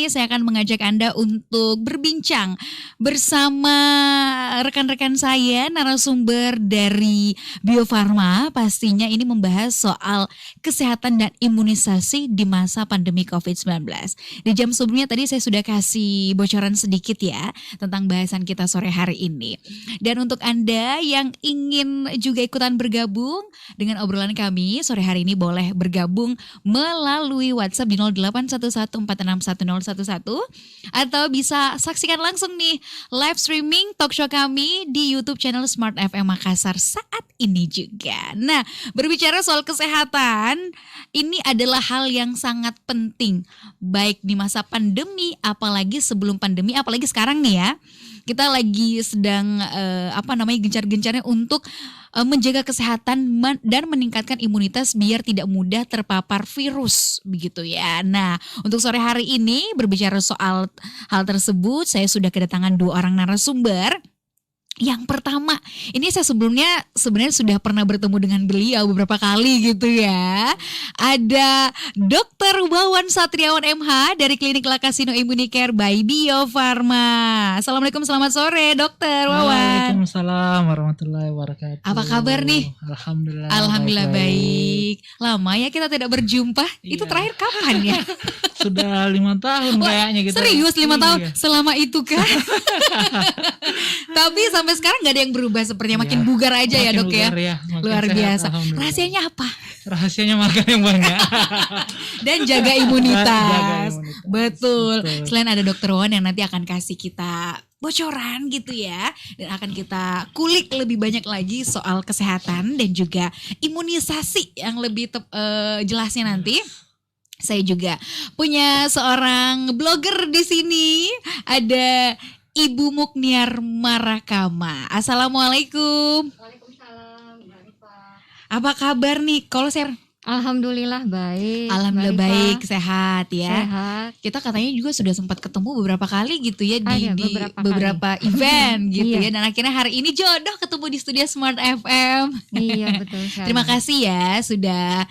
ini saya akan mengajak Anda untuk berbincang bersama rekan-rekan saya, narasumber dari Bio Farma. Pastinya ini membahas soal kesehatan dan imunisasi di masa pandemi COVID-19. Di jam sebelumnya tadi saya sudah kasih bocoran sedikit ya tentang bahasan kita sore hari ini. Dan untuk Anda yang ingin juga ikutan bergabung dengan obrolan kami sore hari ini, boleh bergabung melalui WhatsApp di 0811461011 atau bisa saksikan langsung nih live streaming talk show kami di YouTube channel Smart FM Makassar saat ini juga. Nah, berbicara soal kesehatan, ini adalah hal yang sangat penting baik di masa pandemi, apalagi sebelum pandemi, apalagi sekarang nih ya. Kita lagi sedang gencar-gencarnya untuk menjaga kesehatan dan meningkatkan imunitas biar tidak mudah terpapar virus begitu ya. Nah, untuk sore hari ini berbicara soal hal tersebut, saya sudah kedatangan 2 orang narasumber. Yang pertama, ini saya sebenarnya sudah pernah bertemu dengan beliau beberapa kali gitu ya. Ada Dr. Wawan Satriawan MH dari Klinik Lakasino Immunicare by Bio Farma. Assalamualaikum, selamat sore Dokter Wawan. Waalaikumsalam warahmatullahi wabarakatuh. Apa kabar nih? Alhamdulillah baik. Lama ya kita tidak berjumpa. Iya. Itu terakhir kapan ya? Sudah 5 tahun kayaknya kita. Serius 5 tahun? Iya. Selama itu kan? Tapi sampai sekarang gak ada yang berubah, sepertinya makin bugar aja ya Dok ya. Luar biasa. Rahasianya apa? Rahasianya makan yang banyak. Dan jaga imunitas. Jaga imunitas. Betul. Selain ada Dokter Wawan yang nanti akan kasih kita bocoran gitu ya, dan akan kita kulik lebih banyak lagi soal kesehatan dan juga imunisasi yang lebih jelasnya nanti. Saya juga punya seorang blogger di sini, ada Ibu Mukniar Marakama. Assalamualaikum. Waalaikumsalam, Mbak Rifa. Apa kabar nih? Kalau saya Alhamdulillah baik. Alhamdulillah Mbak Rifa. baik, sehat ya. Sehat. Kita katanya juga sudah sempat ketemu beberapa kali gitu ya di beberapa kali. event gitu Iya. ya. Dan akhirnya hari ini jodoh ketemu di studio Smart FM. Iya betul sekali. Terima kasih ya sudah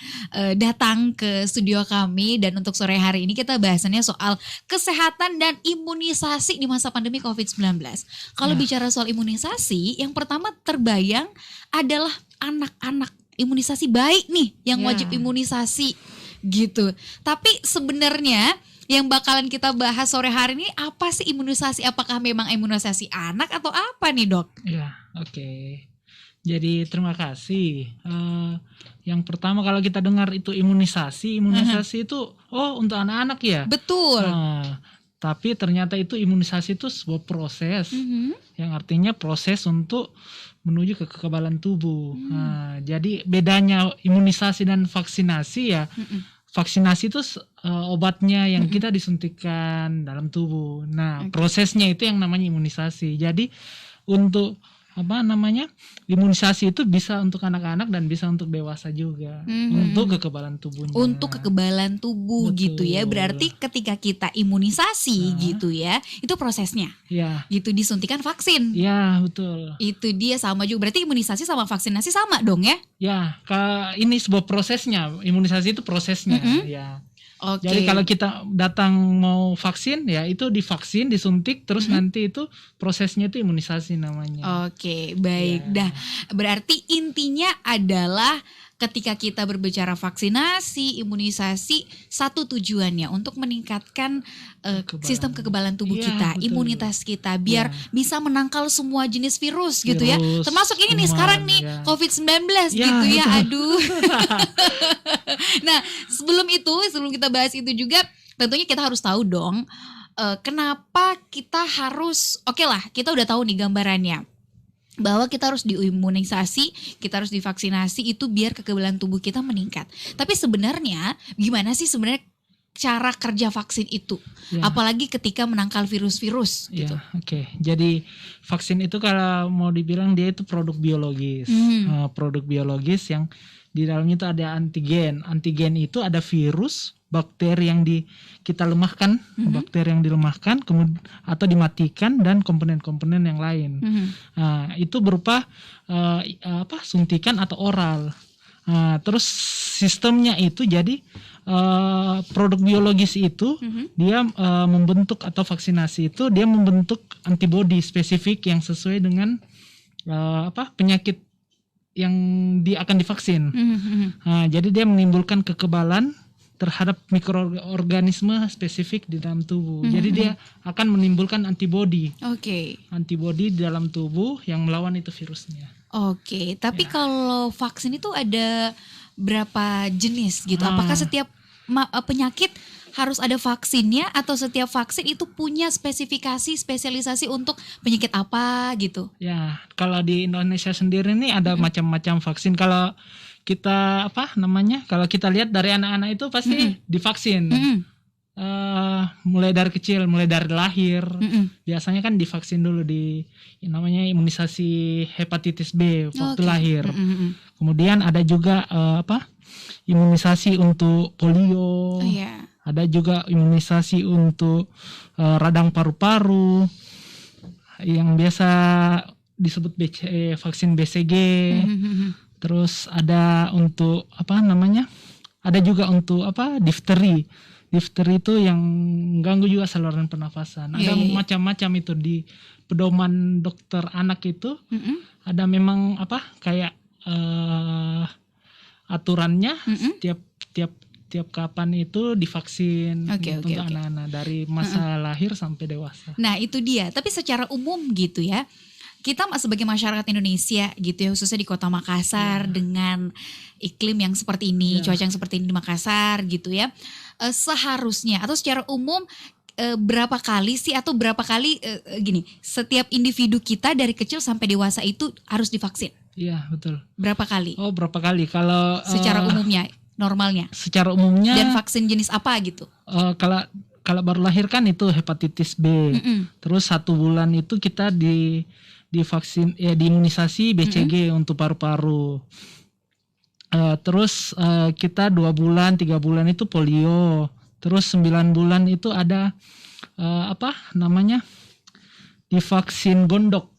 datang ke studio kami. Dan untuk sore hari ini kita bahasannya soal kesehatan dan imunisasi di masa pandemi COVID-19. Kalau bicara soal imunisasi, yang pertama terbayang adalah anak-anak. Imunisasi baik nih yang wajib imunisasi gitu. Tapi sebenarnya yang bakalan kita bahas sore hari ini apa sih imunisasi? Apakah memang imunisasi anak atau apa nih Dok? Ya, oke. Jadi terima kasih. Yang pertama kalau kita dengar itu imunisasi itu untuk anak-anak ya. Betul. Tapi ternyata itu imunisasi itu sebuah proses yang artinya proses untuk menuju ke kekebalan tubuh. Nah, jadi bedanya imunisasi dan vaksinasi ya, vaksinasi itu obatnya yang kita disuntikan dalam tubuh. Nah, prosesnya itu yang namanya imunisasi. Jadi untuk imunisasi itu bisa untuk anak-anak dan bisa untuk dewasa juga, untuk kekebalan tubuhnya. Untuk kekebalan tubuh. Betul. Gitu ya. Berarti ketika kita imunisasi gitu ya, itu prosesnya. Ya. Gitu disuntikan vaksin. Ya, betul. Itu dia sama juga. Berarti imunisasi sama vaksinasi sama dong ya? Ya, ini sebuah prosesnya. Imunisasi itu prosesnya. Ya. Oke. Jadi kalau kita datang mau vaksin ya itu divaksin, disuntik terus nanti itu prosesnya itu imunisasi namanya. Oke, baik. Dah, berarti intinya adalah ketika kita berbicara vaksinasi, imunisasi, satu tujuannya untuk meningkatkan sistem kekebalan tubuh kita, betul. Imunitas kita biar bisa menangkal semua jenis virus gitu ya. Termasuk ini nih sekarang nih COVID-19 gitu ya. Aduh. Nah, sebelum kita bahas itu juga tentunya kita harus tahu dong kenapa kita harus kita udah tahu nih gambarannya. Bahwa kita harus diimunisasi, kita harus divaksinasi itu biar kekebalan tubuh kita meningkat. Tapi sebenarnya gimana sih sebenarnya cara kerja vaksin itu? Apalagi ketika menangkal virus-virus gitu. Oke. Jadi vaksin itu kalau mau dibilang dia itu produk biologis. Produk biologis yang di dalamnya itu ada antigen. Antigen itu ada virus, bakteri yang kita lemahkan, bakteri yang dilemahkan atau dimatikan dan komponen-komponen yang lain. Nah, itu berupa suntikan atau oral. Nah, terus sistemnya itu jadi produk biologis itu dia membentuk atau vaksinasi itu dia membentuk antibodi spesifik yang sesuai dengan penyakit yang akan divaksin. Nah, jadi dia menimbulkan kekebalan terhadap mikroorganisme spesifik di dalam tubuh. Jadi dia akan menimbulkan antibodi. Antibodi di dalam tubuh yang melawan itu virusnya. Tapi kalau vaksin itu ada berapa jenis gitu? Apakah setiap penyakit harus ada vaksinnya atau setiap vaksin itu punya spesialisasi untuk penyakit apa gitu? Ya, kalau di Indonesia sendiri nih ada macam-macam vaksin. Kalau kita kalau kita lihat dari anak-anak itu pasti divaksin. Mulai dari kecil, mulai dari lahir. Biasanya kan divaksin dulu namanya imunisasi hepatitis B waktu lahir. Kemudian ada juga imunisasi untuk polio. Ada juga imunisasi untuk radang paru-paru yang biasa disebut vaksin BCG. Terus ada untuk ada juga untuk difteri. Difteri itu yang ganggu juga saluran pernafasan. Ada macam-macam itu di pedoman dokter anak itu. Ada memang kayak aturannya tiap kapan itu divaksin untuk anak-anak dari masa lahir sampai dewasa. Nah, itu dia. Tapi secara umum gitu ya. Kita sebagai masyarakat Indonesia gitu ya, khususnya di Kota Makassar dengan iklim yang seperti ini, cuaca yang seperti ini di Makassar gitu ya. Seharusnya atau secara umum berapa kali setiap individu kita dari kecil sampai dewasa itu harus divaksin? Iya, betul. Berapa kali? Berapa kali? Kalau secara umumnya, normalnya. Secara umumnya. Dan vaksin jenis apa gitu? Kalau baru lahir kan itu hepatitis B. Terus 1 bulan itu kita divaksin diimunisasi BCG untuk paru-paru. Terus kita 2 bulan 3 bulan itu polio. Terus 9 bulan itu ada divaksin gondok.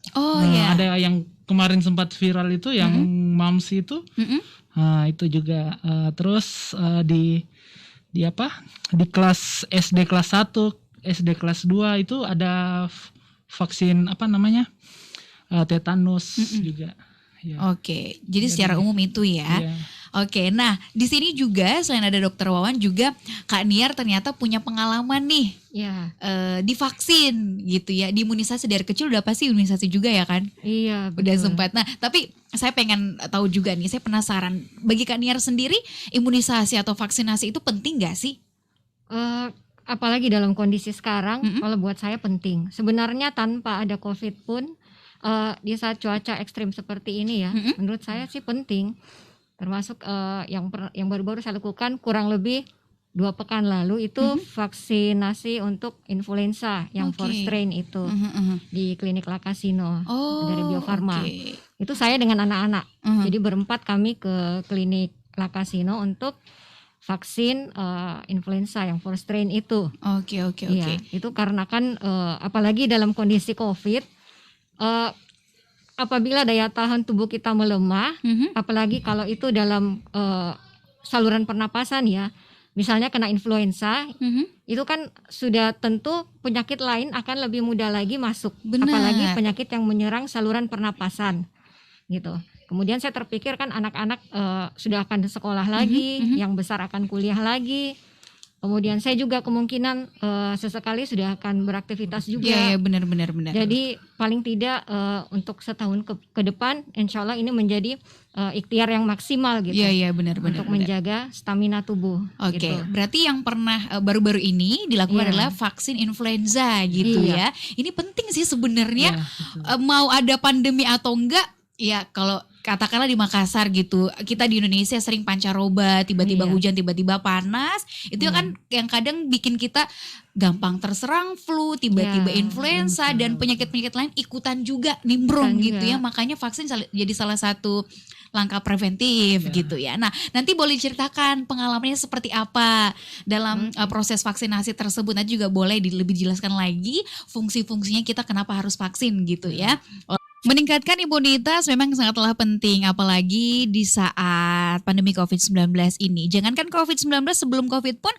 Ada yang kemarin sempat viral itu yang MAMS itu. Nah, itu juga terus di kelas SD kelas 1, SD kelas 2 itu ada vaksin tetanus juga. Ya. Jadi secara umum itu ya. Nah di sini juga selain ada Dokter Wawan juga Kak Niar ternyata punya pengalaman nih divaksin gitu ya, diimunisasi dari kecil udah pasti imunisasi juga ya kan? Iya, betul. Udah sempat. Nah tapi saya pengen tahu juga nih, saya penasaran bagi Kak Niar sendiri imunisasi atau vaksinasi itu penting gak sih? Apalagi dalam kondisi sekarang, kalau buat saya penting. Sebenarnya tanpa ada COVID pun di saat cuaca ekstrim seperti ini ya, menurut saya sih penting. Termasuk yang baru-baru saya lakukan kurang lebih 2 pekan lalu itu vaksinasi untuk influenza yang 4 strain itu di klinik Lakasino dari Bio Farma. Itu saya dengan anak-anak. Jadi berempat kami ke klinik Lakasino untuk vaksin influenza yang 4 strain itu. Ya, itu karena kan apalagi dalam kondisi COVID, apabila daya tahan tubuh kita melemah, apalagi kalau itu dalam saluran pernapasan ya, misalnya kena influenza, itu kan sudah tentu penyakit lain akan lebih mudah lagi masuk. Benar. Apalagi penyakit yang menyerang saluran pernapasan gitu. Kemudian saya terpikir kan anak-anak sudah akan sekolah lagi, yang besar akan kuliah lagi. Kemudian saya juga kemungkinan sesekali sudah akan beraktivitas juga. Iya, benar. Jadi paling tidak untuk setahun ke depan, insya Allah ini menjadi ikhtiar yang maksimal gitu. Iya, benar. Untuk menjaga stamina tubuh. Gitu. Berarti yang pernah baru-baru ini dilakukan adalah vaksin influenza gitu ya. Ini penting sih sebenarnya, mau ada pandemi atau enggak. Ya kalau katakanlah di Makassar gitu, kita di Indonesia sering pancaroba, tiba-tiba hujan, tiba-tiba panas, itu kan yang kadang bikin kita gampang terserang flu, tiba-tiba influenza dan penyakit-penyakit lain ikutan juga nimbrung gitu ya. Makanya vaksin jadi salah satu langkah preventif gitu ya. Nah, nanti boleh ceritakan pengalamannya seperti apa dalam proses vaksinasi tersebut. Nanti juga boleh lebih dijelaskan lagi fungsi-fungsinya kita kenapa harus vaksin gitu ya. Meningkatkan imunitas memang sangatlah penting, apalagi di saat pandemi COVID-19 ini. Jangankan COVID-19, sebelum COVID pun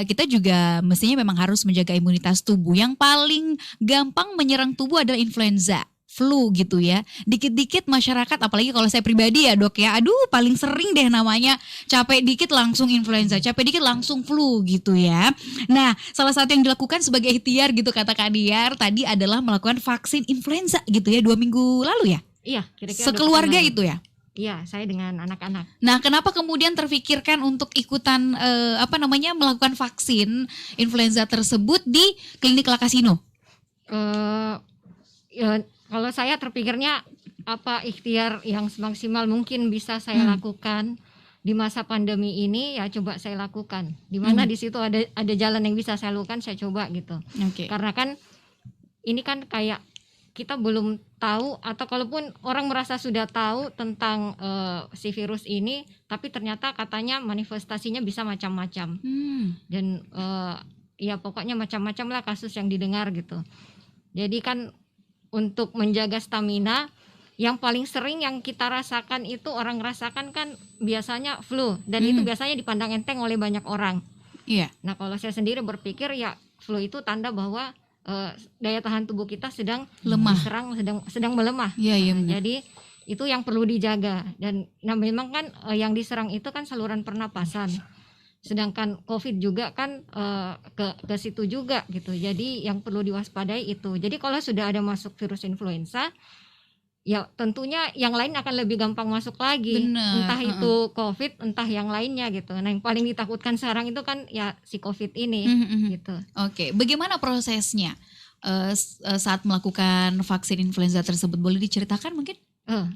kita juga mestinya memang harus menjaga imunitas tubuh. Yang paling gampang menyerang tubuh adalah influenza, flu gitu ya. Dikit-dikit masyarakat, apalagi kalau saya pribadi ya dok ya, aduh paling sering deh namanya capek dikit langsung influenza, capek dikit langsung flu gitu ya. Nah, salah satu yang dilakukan sebagai ikhtiar gitu kata Kak Diar tadi adalah melakukan vaksin influenza gitu ya 2 minggu lalu ya. Iya, kira-kira 2 Sekeluarga pekan lalu. itu ya. Iya, saya dengan anak-anak. Nah, kenapa kemudian terfikirkan untuk ikutan melakukan vaksin influenza tersebut di klinik Lakasino? Ya, kalau saya terpikirnya apa ikhtiar yang semaksimal mungkin bisa saya lakukan di masa pandemi ini, ya coba saya lakukan. Di mana di situ ada jalan yang bisa saya lakukan, saya coba gitu. Oke. Karena kan ini kan kayak kita belum tahu, atau kalaupun orang merasa sudah tahu tentang si virus ini, tapi ternyata katanya manifestasinya bisa macam-macam. Dan ya pokoknya macam-macam lah kasus yang didengar gitu. Jadi kan untuk menjaga stamina, yang paling sering yang kita rasakan itu orang rasakan kan biasanya flu, dan itu biasanya dipandang enteng oleh banyak orang. Iya. Nah, kalau saya sendiri berpikir ya flu itu tanda bahwa daya tahan tubuh kita sedang Lemah. diserang, sedang melemah. Iya, iya Nah, benar. jadi itu yang perlu dijaga. Dan memang kan yang diserang itu kan saluran pernapasan. Sedangkan COVID juga kan ke situ juga gitu. Jadi yang perlu diwaspadai itu. Jadi kalau sudah ada masuk virus influenza, ya tentunya yang lain akan lebih gampang masuk lagi. Bener, Entah itu COVID, entah yang lainnya gitu. Nah, yang paling ditakutkan sekarang itu kan ya si COVID ini gitu. Oke, bagaimana prosesnya saat melakukan vaksin influenza tersebut? Boleh diceritakan mungkin?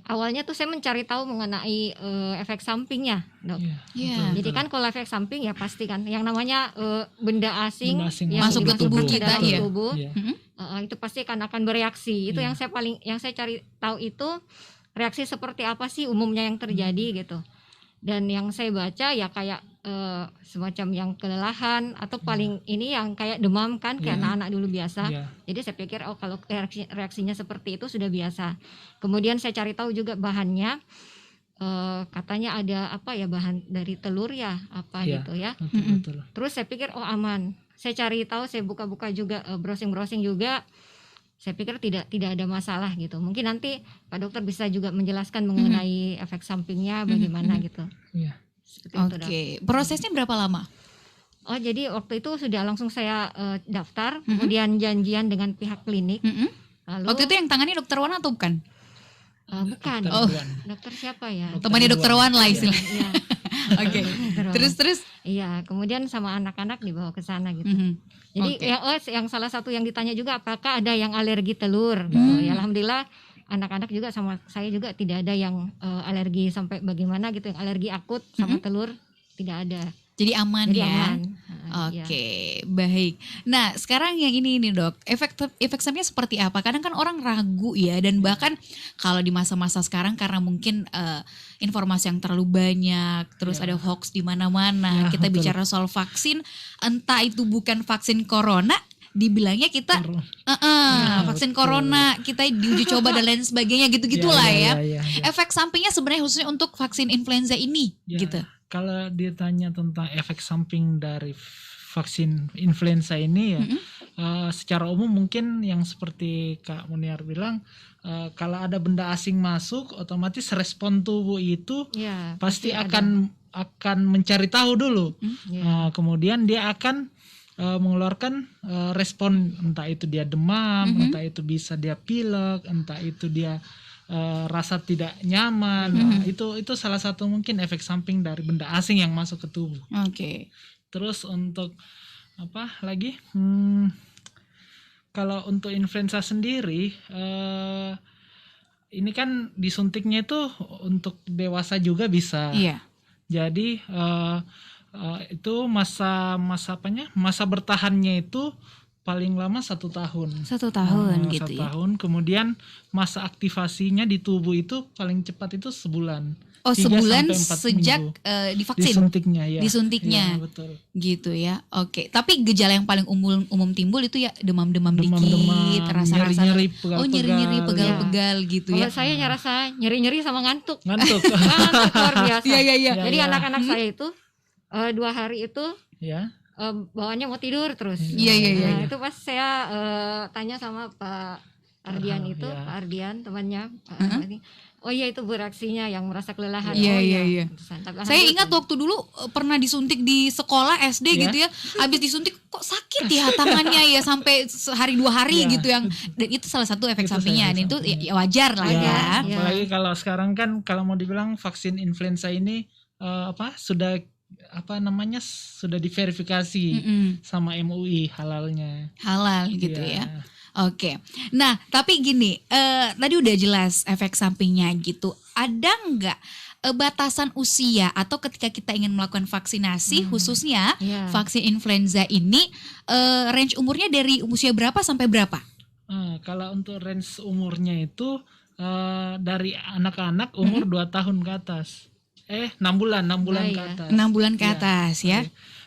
Awalnya tuh saya mencari tahu mengenai efek sampingnya, dok. Iya. Jadi kan kalau efek samping ya pasti kan yang namanya benda asing, Benda asing yang masuk ke tubuh masuk kita, dalam iya. tubuh, Iya. itu pasti akan bereaksi. Itu Iya. yang saya cari tahu itu reaksi seperti apa sih umumnya yang terjadi gitu. Dan yang saya baca ya kayak semacam yang kelelahan, atau paling ini yang kayak demam kan, kayak anak-anak dulu biasa. Iya. Jadi saya pikir kalau reaksinya seperti itu sudah biasa. Kemudian saya cari tahu juga bahannya, katanya ada apa ya, bahan dari telur ya apa Iya. gitu ya. Betul. Terus saya pikir aman. Saya cari tahu, saya buka-buka juga, browsing juga. Saya pikir tidak ada masalah gitu. Mungkin nanti Pak Dokter bisa juga menjelaskan mengenai efek sampingnya bagaimana gitu. Iya. Seperti itu, Dok. Oke, prosesnya berapa lama? Oh, jadi waktu itu sudah langsung saya daftar, kemudian janjian dengan pihak klinik. Lalu Waktu itu yang tangani dokter Wan atau bukan? bukan. Oh. Dokter siapa ya? Temannya dokter Wan lah istilahnya. Iya. Oke. Dokter Wan. Terus. Iya, kemudian sama anak-anak dibawa ke sana gitu. Jadi Oke. yang salah satu yang ditanya juga apakah ada yang alergi telur gitu. Ya alhamdulillah anak-anak juga sama saya juga tidak ada yang alergi sampai bagaimana gitu, yang alergi akut sama telur tidak ada. Jadi aman Jadi ya. aman. Oke, Iya. baik. Nah, sekarang yang ini nih dok, efek sampingnya seperti apa? Kadang kan orang ragu ya, dan bahkan kalau di masa-masa sekarang karena mungkin informasi yang terlalu banyak, terus ada hoax di mana-mana. Ya, Kita betul. bicara soal vaksin, entah itu bukan vaksin corona, dibilangnya kita vaksin betul. corona, kita diuji coba dan lain sebagainya, gitu-gitulah ya. Iya. Efek sampingnya sebenarnya khususnya untuk vaksin influenza ini, Ya, gitu. Kalau ditanya tentang efek samping dari vaksin influenza ini ya, secara umum mungkin yang seperti Kak Muniar bilang, kalau ada benda asing masuk, otomatis respon tubuh itu Ya, pasti ada. akan mencari tahu dulu. Ya. Kemudian dia akan mengeluarkan respon, entah itu dia demam, entah itu bisa dia pilek, entah itu dia rasa tidak nyaman. Nah, itu salah satu mungkin efek samping dari benda asing yang masuk ke tubuh. Oke. Terus untuk apa lagi? Kalau untuk influenza sendiri, ini kan disuntiknya itu untuk dewasa juga bisa. Iya. Jadi itu masa bertahannya itu paling lama 1 tahun. 1 tahun gitu 1 ya. tahun. Kemudian masa aktivasinya di tubuh itu paling cepat itu sebulan. Oh, 3 sebulan sampai 4 sejak minggu. divaksin. Disuntiknya ya. Disuntiknya. Ya, betul. Gitu ya. Oke. Tapi gejala yang paling umum timbul itu ya demam-demam dikit, Demam-demam, rasa-rasa nyeri-nyeri, pegal-pegal. Oh, nyeri-nyeri, ya. pegal-pegal gitu Kalau ya. saya ngerasa nyeri-nyeri sama ngantuk. Ngantuk. Ngantuk luar biasa. Iya, iya, iya. Jadi Ya. anak-anak saya itu 2 hari itu Ya. bawaannya mau tidur terus. Iya, iya, iya. Nah, itu pas saya tanya sama Pak Ardian itu, ya. Pak Ardian temannya, Pak Ardian, oh iya itu beraksinya yang merasa kelelahan. Iya, Oh iya, iya. pantesan. Tapi Saya alhamdulillah ingat waktu dulu pernah disuntik di sekolah SD Ya. gitu ya. Habis disuntik kok sakit ya tangannya ya sampai sehari 2 hari Ya. gitu yang, dan itu salah satu efek Itu sampingnya. salah Dan itu sampingnya. ya wajar lah ya. Ya. Apalagi kalau sekarang kan kalau mau dibilang vaksin influenza ini sudah sudah diverifikasi Mm-mm. sama MUI halalnya. Halal gitu Iya. ya. Oke. Nah, tapi gini, tadi udah jelas efek sampingnya gitu. Ada nggak batasan usia atau ketika kita ingin melakukan vaksinasi khususnya Iya. vaksin influenza ini range umurnya dari usia berapa sampai berapa? Kalau untuk range umurnya itu dari anak-anak umur 2 tahun ke atas. 6 bulan Iya. ke atas. 6 bulan ke Iya. atas ya.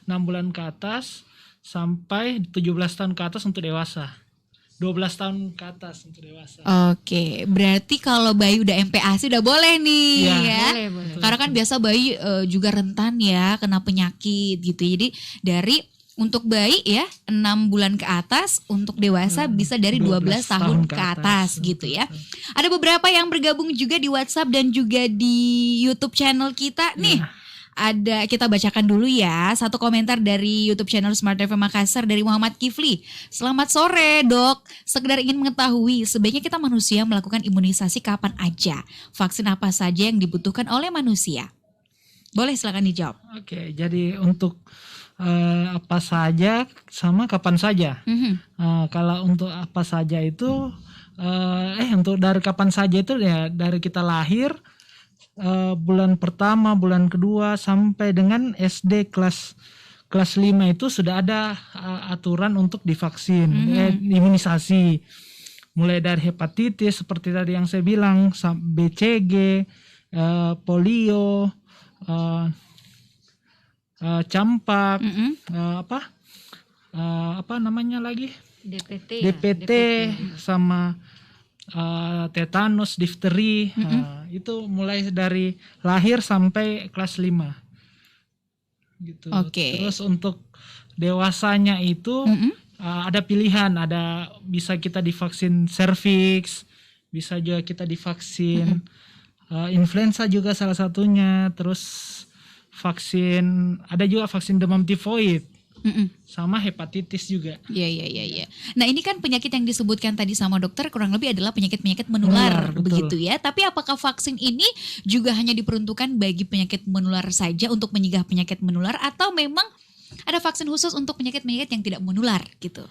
6 bulan ke atas sampai 17 tahun ke atas untuk dewasa. 12 tahun ke atas untuk dewasa. Oke, berarti kalau bayi udah MPASI udah boleh nih Iya. ya. Boleh. Karena kan biasa bayi juga rentan ya kena penyakit gitu. Jadi dari untuk bayi ya 6 bulan ke atas, untuk dewasa bisa dari 12 tahun ke atas gitu ya. Ada beberapa yang bergabung juga di WhatsApp dan juga di YouTube channel kita nih. Ada, kita bacakan dulu ya satu komentar dari YouTube channel Smart FM Makassar dari Muhammad Kifli. Selamat sore dok, sekedar ingin mengetahui sebaiknya kita manusia melakukan imunisasi kapan aja, vaksin apa saja yang dibutuhkan oleh manusia. Boleh silakan dijawab. Oke, jadi untuk apa saja sama kapan saja. Kalau untuk apa saja itu untuk dari kapan saja itu ya dari kita lahir, bulan pertama, bulan kedua sampai dengan SD kelas 5 itu sudah ada aturan untuk divaksin, imunisasi. Mulai dari hepatitis seperti tadi yang saya bilang, BCG, polio, campak, apa namanya lagi? DPT sama tetanus, difteri, itu mulai dari lahir sampai kelas 5 gitu. Oke. Terus untuk dewasanya itu ada pilihan, ada bisa kita divaksin cervix, bisa juga kita divaksin influenza juga salah satunya, terus ada juga vaksin demam tifoid. Sama hepatitis juga. Iya. Nah ini kan penyakit yang disebutkan tadi sama dokter kurang lebih adalah penyakit-penyakit menular begitu ya. Tapi apakah vaksin ini juga hanya diperuntukkan bagi penyakit menular saja untuk mencegah penyakit menular atau memang ada vaksin khusus untuk penyakit-penyakit yang tidak menular gitu?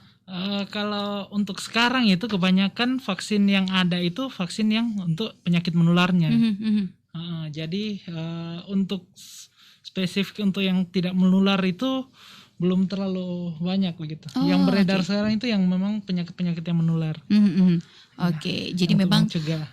Kalau untuk sekarang itu kebanyakan vaksin yang ada itu vaksin yang untuk penyakit menularnya. Jadi untuk spesifik untuk yang tidak menular itu belum terlalu banyak begitu. Yang beredar sekarang itu yang memang penyakit-penyakit yang menular. Oke, jadi untuk memang mencegah.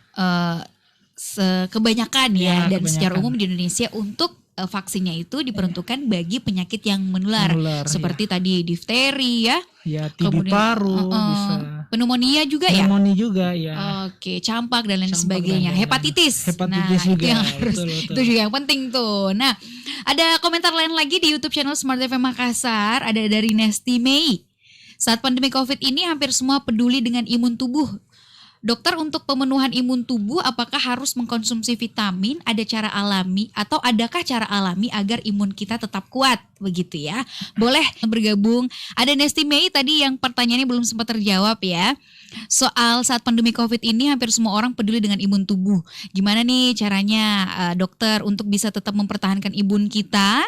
Kebanyakan ya dan kebanyakan. secara umum di Indonesia untuk vaksinnya itu diperuntukkan bagi penyakit yang menular seperti tadi difteri ya. Ya, TB kemudian, paru bisa. Pneumonia juga ya. Pneumonia juga ya. Oke, campak dan lain Campak sebagainya. dan Hepatitis. Hepatitis Nah, juga. itu yang harus, Betul. itu juga yang penting tuh. Nah, ada komentar lain lagi di YouTube channel Smart FM Makassar, ada dari Nesti Mei. Saat pandemi Covid ini hampir semua peduli dengan imun tubuh. Dokter, untuk pemenuhan imun tubuh apakah harus mengkonsumsi vitamin? Ada cara alami atau adakah cara alami agar imun kita tetap kuat? Begitu ya. Boleh bergabung. Ada Nesti Mei tadi yang pertanyaannya belum sempat terjawab ya. Soal saat pandemi Covid ini hampir semua orang peduli dengan imun tubuh. Gimana nih caranya dokter untuk bisa tetap mempertahankan imun kita?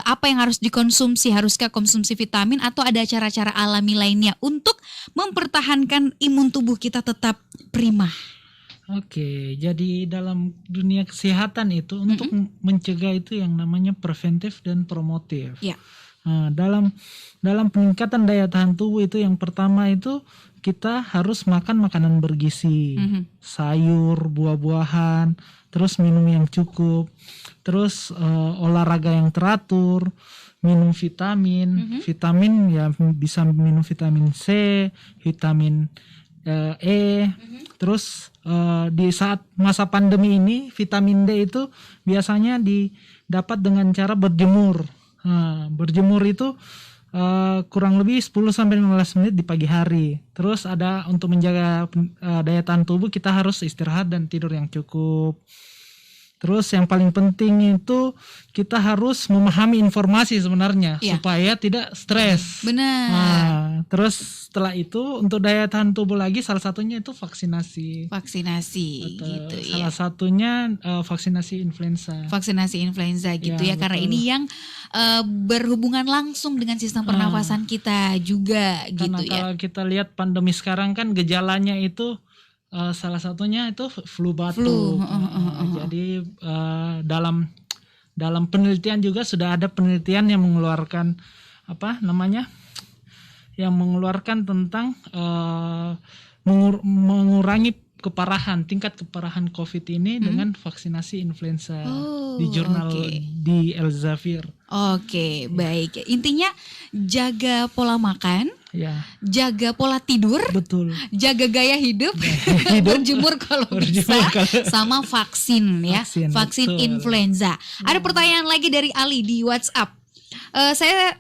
Apa yang harus dikonsumsi? Haruskah konsumsi vitamin atau ada cara-cara alami lainnya untuk mempertahankan imun tubuh kita tetap prima? Oke, jadi dalam dunia kesehatan itu untuk mencegah itu yang namanya preventif dan promotif. Ya. Nah, dalam peningkatan daya tahan tubuh itu yang pertama itu kita harus makan makanan bergizi, sayur, buah-buahan, terus minum yang cukup, terus olahraga yang teratur, minum vitamin, vitamin ya bisa minum vitamin C, vitamin E, terus di saat masa pandemi ini vitamin D itu biasanya didapat dengan cara berjemur. Nah, berjemur itu kurang lebih 10-15 menit di pagi hari. Terus ada untuk menjaga daya tahan tubuh kita harus istirahat dan tidur yang cukup. Terus yang paling penting itu kita harus memahami informasi sebenarnya supaya tidak stres. Benar. Nah, terus setelah itu untuk daya tahan tubuh lagi salah satunya itu vaksinasi. Vaksinasi gitu ya. Salah satunya vaksinasi influenza. Vaksinasi influenza gitu ya, karena betul. ini yang berhubungan langsung dengan sistem pernafasan kita juga Karena gitu ya. kalau kita lihat pandemi sekarang kan gejalanya itu salah satunya itu flu batuk. Jadi dalam penelitian juga sudah ada penelitian yang mengeluarkan yang mengeluarkan tentang mengurangi tingkat keparahan COVID ini dengan vaksinasi influenza di jurnal di Elsevier. Oke, baik. Intinya jaga pola makan, Ya, jaga pola tidur, betul. jaga gaya hidup, berjemur kalau bisa, sama vaksin ya, vaksin betul. influenza. Ada pertanyaan lagi dari Ali di WhatsApp.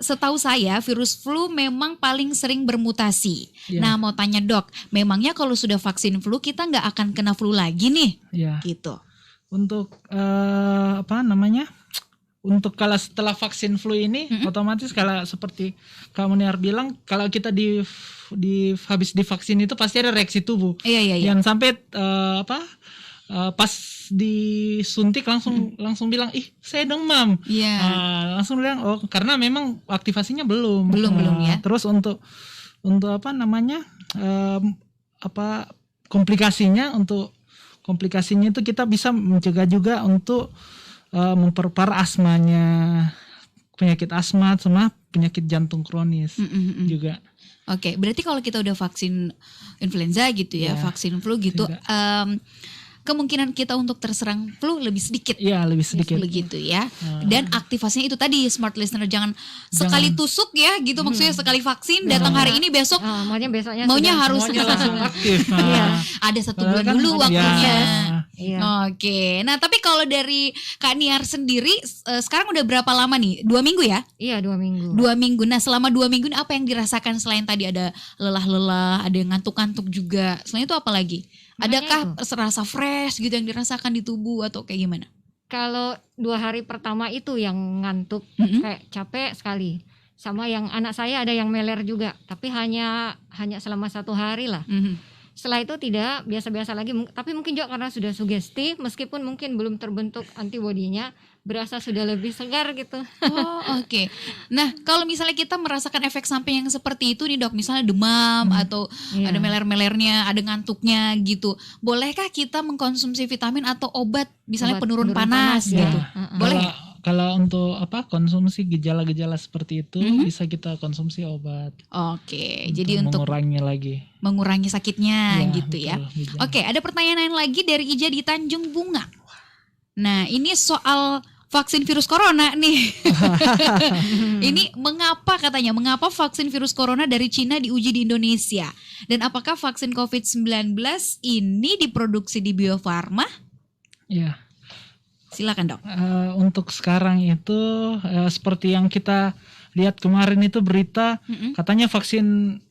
Setahu saya virus flu memang paling sering bermutasi. Nah, mau tanya dok, memangnya kalau sudah vaksin flu kita nggak akan kena flu lagi nih? Ya. Gitu. Untuk untuk kalau setelah vaksin flu ini otomatis kalau seperti Kak Muniar bilang kalau kita habis divaksin itu pasti ada reaksi tubuh. Iya. Yang sampai pas disuntik langsung bilang saya demam. Iya. Langsung bilang karena memang aktivasinya belum ya. Terus untuk komplikasinya itu kita bisa mencegah juga untuk memperparah asmanya, penyakit asma sama penyakit jantung kronis juga. Oke, berarti kalau kita udah vaksin influenza gitu ya, vaksin flu gitu, kemungkinan kita untuk terserang flu lebih sedikit. Iya, lebih sedikit. Begitu ya. Dan aktivasinya itu tadi smart listener jangan sekali tusuk ya gitu, maksudnya sekali vaksin datang hari ini besok maunya harus langsung aktif. Ada 1 bulan dulu waktunya. Iya. Oke. Nah, tapi kalau dari Kak Niar sendiri sekarang udah berapa lama nih? 2 minggu ya? Iya, 2 minggu. 2 minggu. Nah, selama 2 minggu ini apa yang dirasakan selain tadi ada lelah-lelah, ada yang ngantuk-ngantuk juga. Selain itu apa lagi? Adakah rasa fresh gitu yang dirasakan di tubuh atau kayak gimana? Kalau 2 hari pertama itu yang ngantuk, kayak capek sekali. Sama yang anak saya ada yang meler juga, tapi hanya selama 1 hari lah. Setelah itu tidak, biasa-biasa lagi, tapi mungkin juga karena sudah sugesti, meskipun mungkin belum terbentuk antibodinya, berasa sudah lebih segar gitu. Oke. Nah, kalau misalnya kita merasakan efek samping yang seperti itu nih dok, misalnya demam atau ada meler-melernya, ada ngantuknya gitu, bolehkah kita mengkonsumsi vitamin atau obat, misalnya penurun panas gitu? Boleh? Kalau untuk konsumsi gejala-gejala seperti itu bisa kita konsumsi obat. Oke, jadi untuk mengurangi sakitnya gitu betul, ya. Oke, ada pertanyaan lain lagi dari Ija di Tanjung Bunga. Nah, ini soal vaksin virus corona nih. Ini mengapa vaksin virus corona dari Cina diuji di Indonesia? Dan apakah vaksin COVID-19 ini diproduksi di Bio Farma? Iya. Silakan dok. Untuk sekarang itu seperti yang kita lihat kemarin itu berita katanya vaksin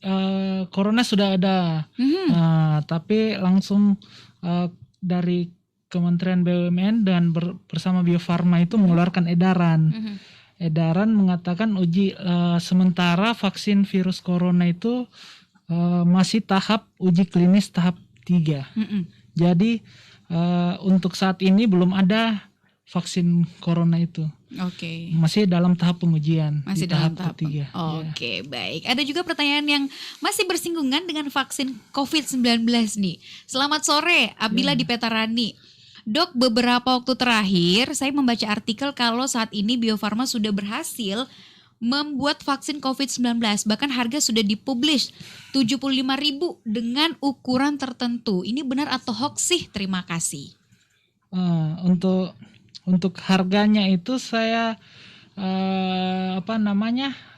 corona sudah ada, tapi langsung dari Kementerian BUMN dan bersama Bio Farma itu mengeluarkan edaran mengatakan uji sementara vaksin virus corona itu masih tahap uji klinis tahap 3. Jadi untuk saat ini belum ada vaksin corona itu. Oke. Masih dalam tahap pengujian. Masih dalam tahap ketiga. Oke, baik. Ada juga pertanyaan yang masih bersinggungan dengan vaksin COVID-19 nih. Selamat sore, Abdillah di Petarani. Dok, beberapa waktu terakhir saya membaca artikel kalau saat ini Bio Farma sudah berhasil membuat vaksin COVID-19. Bahkan harga sudah dipublish 75.000 dengan ukuran tertentu. Ini benar atau hoax sih? Terima kasih. Untuk harganya itu saya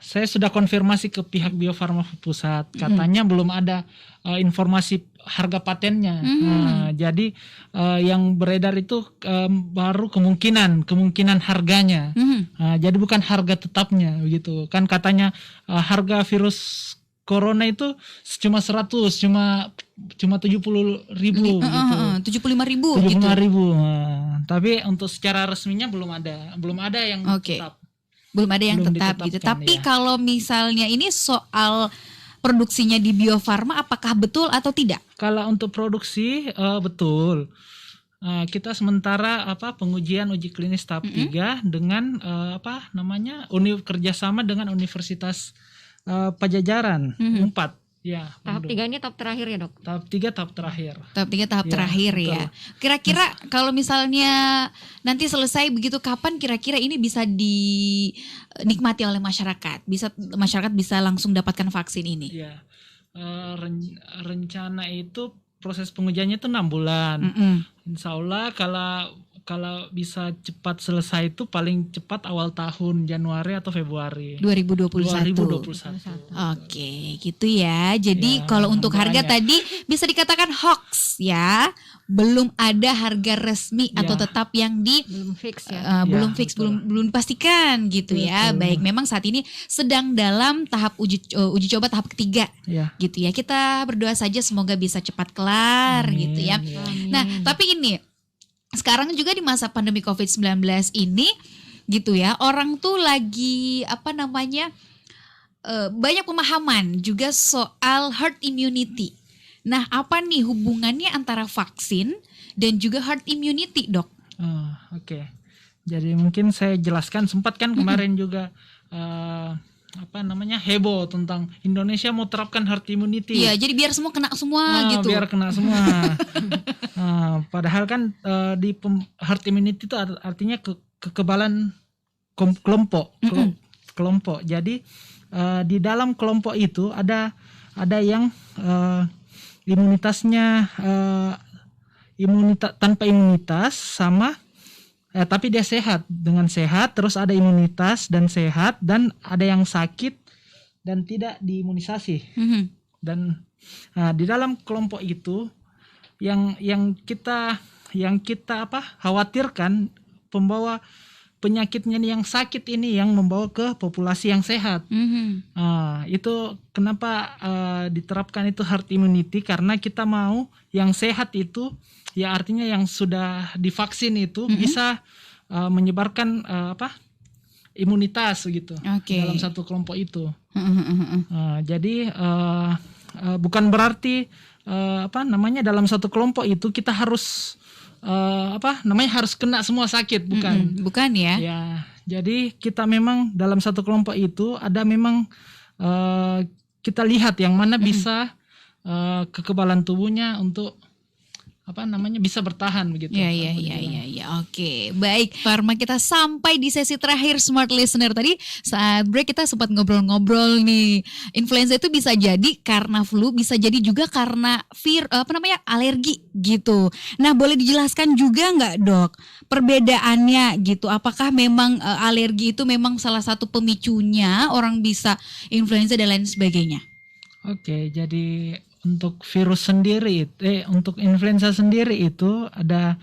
saya sudah konfirmasi ke pihak Bio Farma Pusat. Katanya belum ada informasi harga patennya. Jadi yang beredar itu baru kemungkinan harganya. Jadi bukan harga tetapnya begitu. Kan katanya harga virus corona itu cuma 70.000 gitu. 75.000 gitu. Tapi untuk secara resminya belum ada yang tetap. Belum ada yang tetap gitu. Tapi kalau misalnya ini soal produksinya di Bio Farma, apakah betul atau tidak? Kalau untuk produksi betul. Kita sementara pengujian uji klinis tahap 3 dengan kerjasama dengan Universitas Pajajaran 4. Ya, tahap 3 ini tahap terakhir ya, Dok? Tahap 3 tahap terakhir. Tahap 3 tahap terakhir betul. Ya. Kira-kira kalau misalnya nanti selesai begitu, kapan kira-kira ini bisa dinikmati oleh masyarakat? Masyarakat bisa langsung dapatkan vaksin ini? Ya. Rencana itu proses pengujiannya itu 6 bulan. Insya Allah kalau bisa cepat selesai itu paling cepat awal tahun Januari atau Februari 2021. Oke, gitu ya. Jadi kalau untuk harga tadi bisa dikatakan hoax ya. Belum ada harga resmi atau tetap yang belum fix ya. Belum dipastikan gitu ya. Baik, memang saat ini sedang dalam tahap uji coba tahap ketiga. Gitu ya. Kita berdoa saja semoga bisa cepat kelar. Amin, gitu ya. Amin. Nah, tapi ini sekarang juga di masa pandemi COVID-19 ini gitu ya, orang tuh lagi banyak pemahaman juga soal herd immunity. Nah, apa nih hubungannya antara vaksin dan juga herd immunity, Dok? Oke. Jadi mungkin saya jelaskan, sempat kan kemarin juga heboh tentang Indonesia mau terapkan herd immunity. Iya, jadi biar semua kena semua gitu. Biar kena semua. Padahal kan di herd immunity itu artinya kekebalan kelompok. Kelompok. Jadi di dalam kelompok itu ada yang imunitasnya tanpa imunitas sama tapi dia sehat, dengan sehat, terus ada imunitas dan sehat, dan ada yang sakit dan tidak diimunisasi. Dan di dalam kelompok itu yang kita khawatirkan pembawa penyakitnya yang sakit ini yang membawa ke populasi yang sehat. Itu kenapa diterapkan itu herd immunity, karena kita mau yang sehat itu ya artinya yang sudah divaksin itu bisa menyebarkan imunitas gitu dalam satu kelompok itu. Jadi bukan berarti dalam satu kelompok itu kita harus harus kena semua sakit, bukan ya. Ya, jadi kita memang dalam satu kelompok itu ada memang kita lihat yang mana bisa kekebalan tubuhnya untuk bisa bertahan begitu. Ya. Oke, baik. Farma, kita sampai di sesi terakhir Smart Listener. Tadi saat break kita sempat ngobrol-ngobrol nih. Influenza itu bisa jadi karena flu, bisa jadi juga karena alergi gitu. Nah, boleh dijelaskan juga nggak, Dok, perbedaannya gitu? Apakah memang alergi itu memang salah satu pemicunya orang bisa influenza dan lain sebagainya? Oke, jadi untuk virus sendiri, untuk influenza sendiri itu ada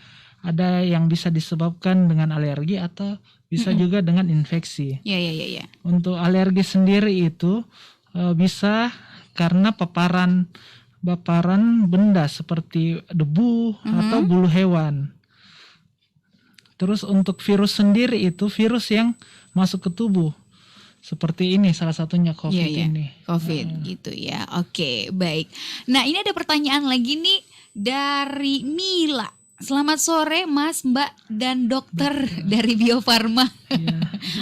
yang bisa disebabkan dengan alergi atau bisa juga dengan infeksi. Ya. Untuk alergi sendiri itu bisa karena paparan benda seperti debu atau bulu hewan. Terus untuk virus sendiri itu virus yang masuk ke tubuh. Seperti ini salah satunya COVID ini. COVID gitu ya. Oke, baik. Nah, ini ada pertanyaan lagi nih dari Mila. Selamat sore Mas, Mbak, dan dokter dari Bio Farma.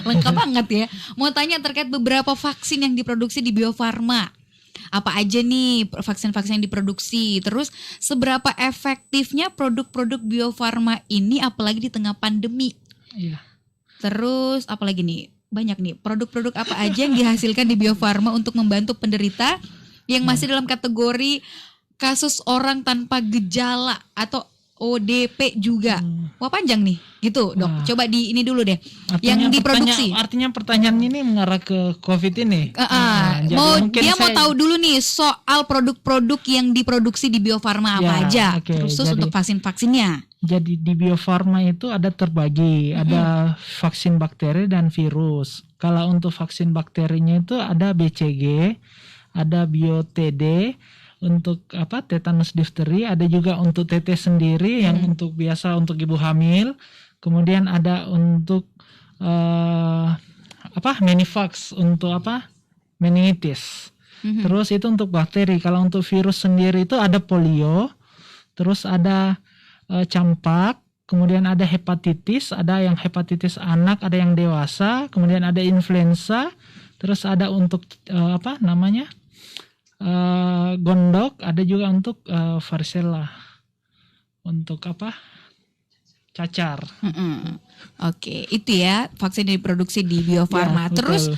Lengkap banget ya. Mau tanya terkait beberapa vaksin yang diproduksi di Bio Farma. Apa aja nih vaksin-vaksin yang diproduksi? Terus seberapa efektifnya produk-produk Bio Farma ini apalagi di tengah pandemi? Iya. Terus apalagi nih? banyak nih produk-produk apa aja yang dihasilkan di Bio Farma untuk membantu penderita yang masih dalam kategori kasus orang tanpa gejala atau ODP juga. Wah panjang nih, gitu dok. Wah. Coba di ini dulu deh, Artinya yang diproduksi. Artinya pertanyaan ini mengarah ke COVID ini. Jadi mungkin Mau tahu dulu nih soal produk-produk yang diproduksi di Bio Farma apa aja, oke. khusus Jadi- untuk vaksin-vaksinnya. Jadi di Bio Farma itu ada terbagi, ada vaksin bakteri dan virus. Kalau untuk vaksin bakterinya itu ada BCG, ada BioTD untuk tetanus difteri, ada juga untuk TT sendiri yang untuk biasa untuk ibu hamil. Kemudian ada untuk Menivax untuk meningitis. Terus itu untuk bakteri. Kalau untuk virus sendiri itu ada polio, terus ada campak, kemudian ada hepatitis, ada yang hepatitis anak, ada yang dewasa, kemudian ada influenza, terus ada untuk gondok, ada juga untuk varicella, untuk cacar. Oke, itu ya vaksin yang diproduksi di Bio Farma. Ya, Terus betul.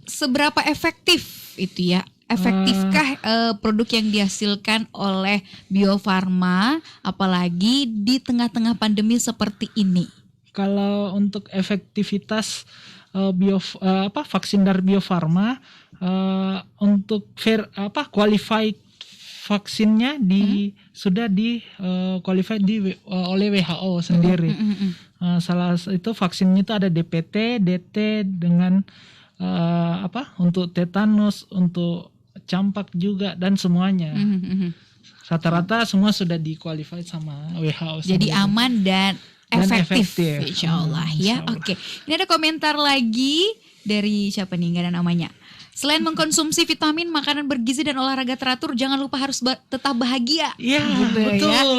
seberapa efektif itu ya? Efektifkah produk yang dihasilkan oleh Bio Farma, apalagi di tengah-tengah pandemi seperti ini? Kalau untuk efektivitas vaksin dari Bio Farma, untuk qualified vaksinnya sudah di qualified oleh WHO sendiri. Salah itu vaksinnya itu ada DPT, DT dengan untuk tetanus, untuk campak juga dan semuanya. Rata-rata semua sudah di qualified sama WHO. Jadi sendiri. aman dan efektif, efektif. insya Allah ya. Insya Allah. Oke, ini ada komentar lagi dari siapa nih? Gak ada namanya. Selain mengkonsumsi vitamin, makanan bergizi dan olahraga teratur, jangan lupa harus tetap bahagia. Iya, Gitu ya. betul.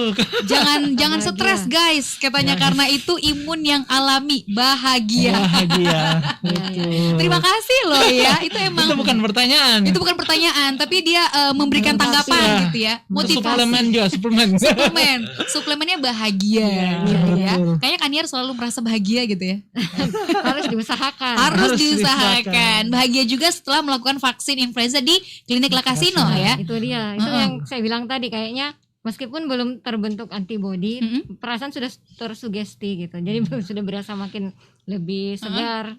Jangan stres guys, katanya karena itu imun yang alami, bahagia. Bahagia. Iya, Betul. Terima kasih loh ya, itu emang Itu bukan pertanyaan. itu bukan pertanyaan, tapi dia memberikan tanggapan gitu ya, motivasi. Suplemen juga, suplemen. Suplemennya bahagia gitu ya. betul. Kayaknya Kaniar selalu merasa bahagia gitu ya. Harus diusahakan. Harus Harus diusahakan. diusahakan. Bahagia juga setelah melakukan vaksin influenza di klinik Lakasino ya. Itu dia, itu yang saya bilang tadi, kayaknya meskipun belum terbentuk antibodi, perasaan sudah tersugesti gitu. Jadi sudah berasa makin lebih segar.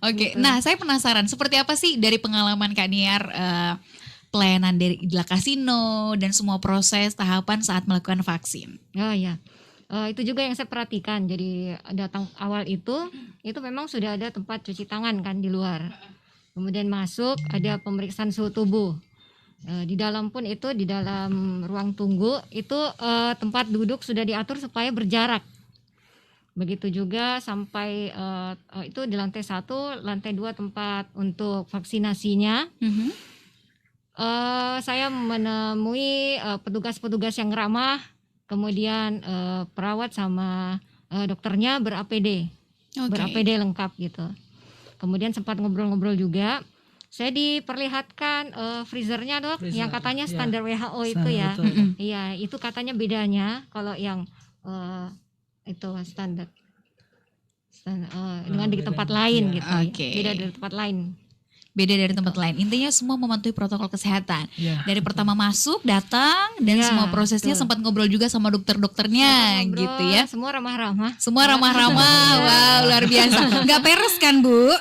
Oke, nah saya penasaran seperti apa sih dari pengalaman Kaniar pelayanan dari Lakasino dan semua proses tahapan saat melakukan vaksin. Oh ya. Itu juga yang saya perhatikan. Jadi datang awal itu memang sudah ada tempat cuci tangan kan di luar. Kemudian masuk ada pemeriksaan suhu tubuh. Di dalam pun itu di dalam ruang tunggu itu tempat duduk sudah diatur supaya berjarak. Begitu juga sampai itu di lantai 1, lantai 2 tempat untuk vaksinasinya. Saya menemui petugas-petugas yang ramah, kemudian perawat sama dokternya ber-APD, ber-APD lengkap gitu. Kemudian sempat ngobrol-ngobrol juga. Saya diperlihatkan freezernya dok, Freezer, yang katanya ya. standar WHO itu Standar, ya. betul. Iya, itu katanya bedanya kalau yang itu standar dengan di bedanya, tempat lain ya. gitu. Oke. Beda dari tempat lain. Beda dari tempat lain. Intinya semua mematuhi protokol kesehatan. Ya. Dari pertama masuk, datang, dan Ya, semua prosesnya betul. sempat ngobrol juga sama dokter-dokternya Ngobrol, gitu ya. Semua ramah-ramah. Semua ramah-ramah, wow luar biasa. Nggak peres kan Bu?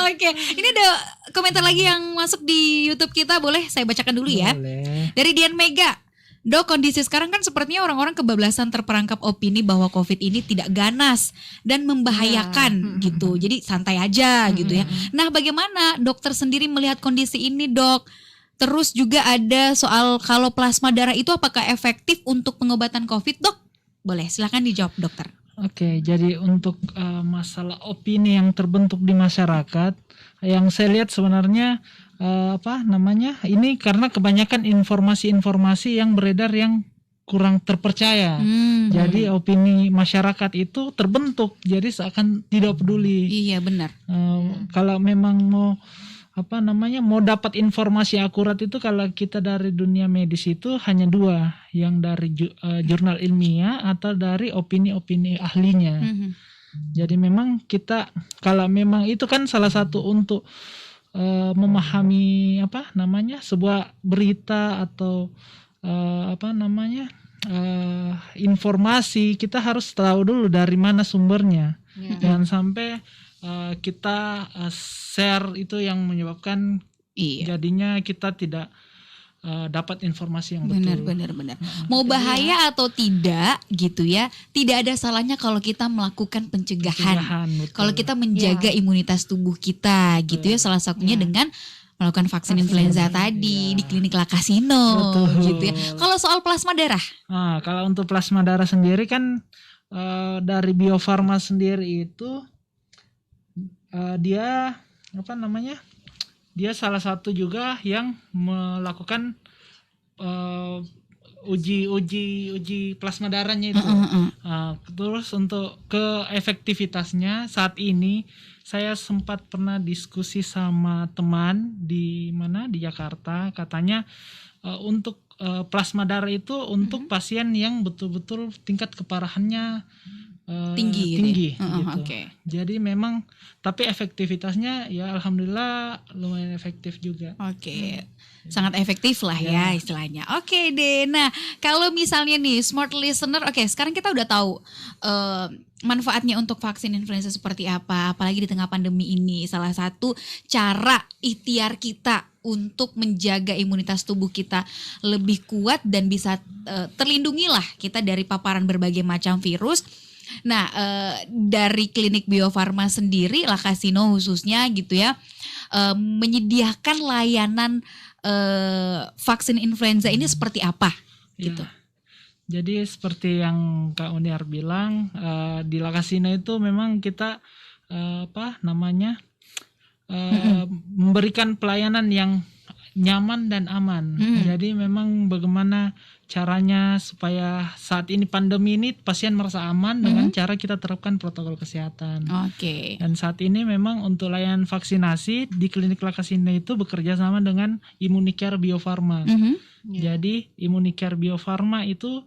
Oke, ini ada komentar lagi yang masuk di YouTube kita, boleh saya bacakan dulu ya. Boleh. Dari Dian Mega. Dok, kondisi sekarang kan sepertinya orang-orang kebablasan terperangkap opini bahwa COVID ini tidak ganas dan membahayakan gitu. Jadi santai aja gitu ya. Nah, bagaimana dokter sendiri melihat kondisi ini, Dok? Terus juga ada soal kalau plasma darah itu apakah efektif untuk pengobatan COVID, Dok? Boleh, silakan dijawab, dokter. Oke, jadi untuk masalah opini yang terbentuk di masyarakat, yang saya lihat sebenarnya ini karena kebanyakan informasi-informasi yang beredar yang kurang terpercaya. Jadi opini masyarakat itu terbentuk, jadi seakan tidak peduli. Iya, benar. Kalau memang mau dapat informasi akurat itu, kalau kita dari dunia medis itu hanya dua, yang dari jurnal ilmiah atau dari opini-opini ahlinya. Jadi memang kita kalau memang itu kan salah satu untuk memahami apa namanya sebuah berita atau apa namanya informasi, kita harus tahu dulu dari mana sumbernya. Jangan sampai kita share itu yang menyebabkan jadinya kita tidak dapat informasi yang betul. Benar. Mau bahaya atau tidak gitu ya, tidak ada salahnya kalau kita melakukan pencegahan. Kalau kita menjaga imunitas tubuh kita gitu ya, salah satunya dengan melakukan vaksin influenza tadi di klinik Lakasino gitu ya. Kalau soal plasma darah? Nah, kalau untuk plasma darah sendiri kan dari Bio Farma sendiri itu dia apa namanya? Dia salah satu juga yang melakukan uji plasma darahnya itu. Terus untuk keefektivitasnya saat ini saya sempat pernah diskusi sama teman di Jakarta, katanya untuk plasma darah itu untuk pasien yang betul-betul tingkat keparahannya tinggi gitu. Jadi memang tapi efektivitasnya ya alhamdulillah lumayan efektif juga. Sangat efektif lah ya istilahnya. Oke deh. Nah, kalau misalnya nih smart listener, sekarang kita udah tahu manfaatnya untuk vaksin influenza seperti apa, apalagi di tengah pandemi ini. Salah satu cara ikhtiar kita untuk menjaga imunitas tubuh kita lebih kuat dan bisa terlindungi lah kita dari paparan berbagai macam virus. Nah, dari klinik Bio Farma sendiri, Lakasino khususnya gitu ya, menyediakan layanan vaksin influenza ini seperti apa gitu? Jadi seperti yang Kak Uniar bilang, di Lakasino itu memang kita memberikan pelayanan yang nyaman dan aman. Jadi memang bagaimana caranya supaya saat ini pandemi ini pasien merasa aman dengan cara kita terapkan protokol kesehatan. Dan saat ini memang untuk layanan vaksinasi di klinik Lakasino itu bekerja sama dengan Immunicare Bio Farma. Jadi Immunicare Bio Farma itu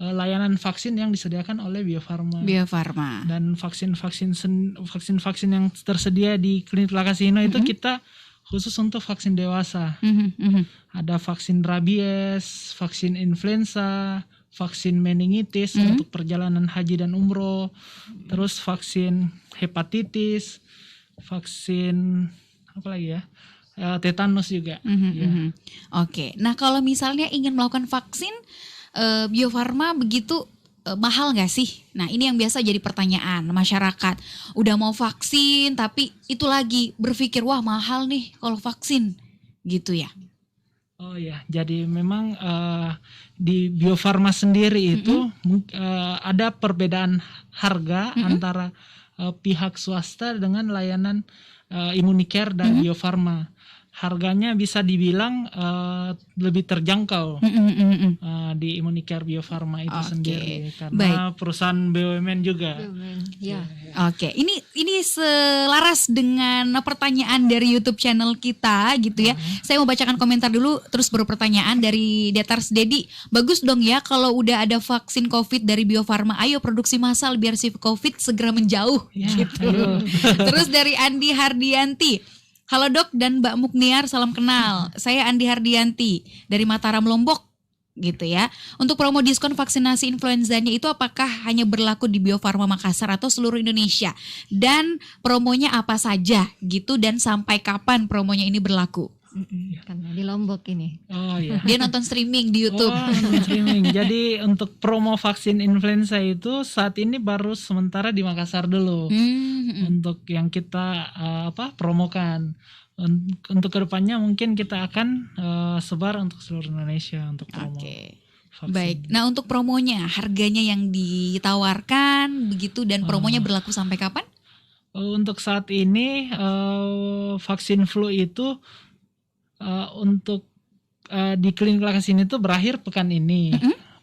layanan vaksin yang disediakan oleh Bio Farma. Dan vaksin yang tersedia di klinik Lakasino itu kita khusus untuk vaksin dewasa. Ada vaksin rabies, vaksin influenza, vaksin meningitis untuk perjalanan haji dan umroh, terus vaksin hepatitis, vaksin apa lagi ya? Tetanus juga. Nah, kalau misalnya ingin melakukan vaksin, Bio Farma begitu mahal nggak sih? Nah, ini yang biasa jadi pertanyaan masyarakat. Udah mau vaksin tapi itu lagi berpikir wah mahal nih kalau vaksin gitu ya. Oh ya, jadi memang di Bio Farma sendiri itu ada perbedaan harga antara pihak swasta dengan layanan Immunicare dan Bio Farma. Harganya bisa dibilang lebih terjangkau di Immunicare Bio Farma itu sendiri karena perusahaan BUMN juga. Ini selaras dengan pertanyaan dari YouTube channel kita gitu ya. Saya mau bacakan komentar dulu terus baru pertanyaan dari Detars Dedi. Bagus dong ya kalau udah ada vaksin COVID dari Bio Farma. Ayo produksi massal biar si COVID segera menjauh gitu. Terus dari Andi Hardianti. Halo Dok dan Mbak Mukniar, salam kenal. Saya Andi Hardianti dari Mataram, Lombok gitu ya. Untuk promo diskon vaksinasi influenzanya itu apakah hanya berlaku di Bio Farma Makassar atau seluruh Indonesia? Dan promonya apa saja gitu dan sampai kapan promonya ini berlaku? Karena di Lombok ini. Dia nonton streaming di YouTube. Streaming. Jadi untuk promo vaksin influenza itu saat ini baru sementara di Makassar dulu. Untuk yang kita promokan. Untuk kedepannya mungkin kita akan sebar untuk seluruh Indonesia untuk promo. Vaksin. Baik. Nah, untuk promonya, harganya yang ditawarkan begitu dan promonya berlaku sampai kapan? Untuk saat ini vaksin flu itu untuk di klinik Lakasino itu berakhir pekan ini.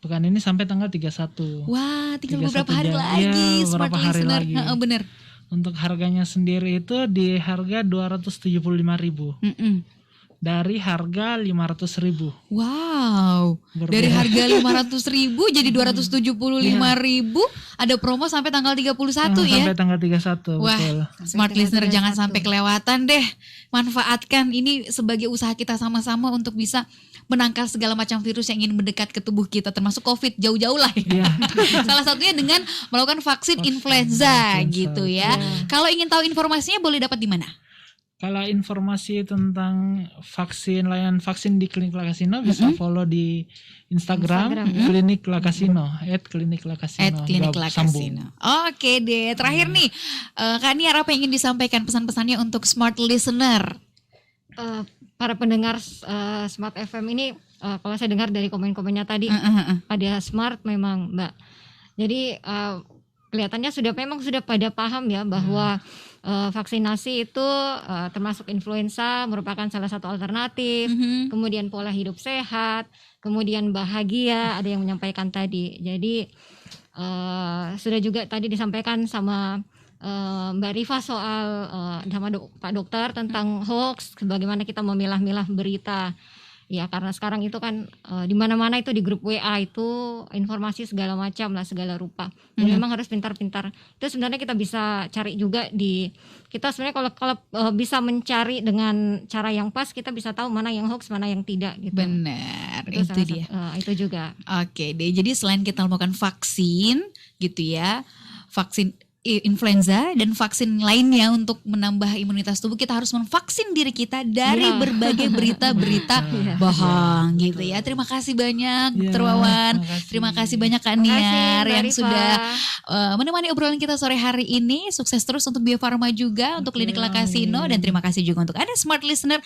Pekan ini sampai tanggal 31. Wah, tinggal beberapa hari lagi. Beberapa hari lagi. Bener. Untuk harganya sendiri itu di harga 275.000. dari harga 500.000. Wow, dari harga 500.000 jadi 275.000, ada promo sampai tanggal 31 ya. Sampai tanggal 31, Wah, betul. smart Sampai listener tanggal jangan 31. sampai kelewatan deh. Manfaatkan ini sebagai usaha kita sama-sama untuk bisa menangkal segala macam virus yang ingin mendekat ke tubuh kita, termasuk COVID jauh-jauh lah ya. Iya. Salah satunya dengan melakukan vaksin influenza gitu ya. Kalau ingin tahu informasinya boleh dapat di mana? Kalau informasi tentang vaksin, layanan vaksin di Klinik Lakasino bisa follow di Instagram, Klinik Lakasino, @Klinik Lakasino. Klinik Nggak sambung. Lakasino. Oke deh, terakhir nih, Kak Niar, apa yang ingin disampaikan pesan-pesannya untuk smart listener? Para pendengar Smart FM ini, kalau saya dengar dari komen-komennya tadi, pada smart memang Mbak. Jadi kelihatannya memang sudah pada paham ya bahwa vaksinasi itu termasuk influenza merupakan salah satu alternatif. Kemudian pola hidup sehat, kemudian bahagia, ada yang menyampaikan tadi. Jadi sudah juga tadi disampaikan sama Mbak Rifa soal sama Pak Dokter tentang hoax, bagaimana kita memilah-milah berita. Ya karena sekarang itu kan di mana-mana itu di grup WA itu informasi segala macam lah, segala rupa. Dan memang harus pintar-pintar. Itu sebenarnya kita bisa cari juga kita sebenarnya kalau bisa mencari dengan cara yang pas, kita bisa tahu mana yang hoax, mana yang tidak gitu. Benar, itu dia. Itu juga. Oke deh, jadi selain kita melakukan vaksin gitu ya, vaksin influenza dan vaksin lainnya untuk menambah imunitas tubuh, kita harus memvaksin diri kita dari berbagai berita-berita bohong gitu ya. Terima kasih banyak Dr. Wawan, terima kasih banyak Kak Niar yang sudah menemani obrolan kita sore hari ini. Sukses terus untuk Bio Farma juga, untuk Klinik Lakasino, dan terima kasih juga untuk Anda smart listener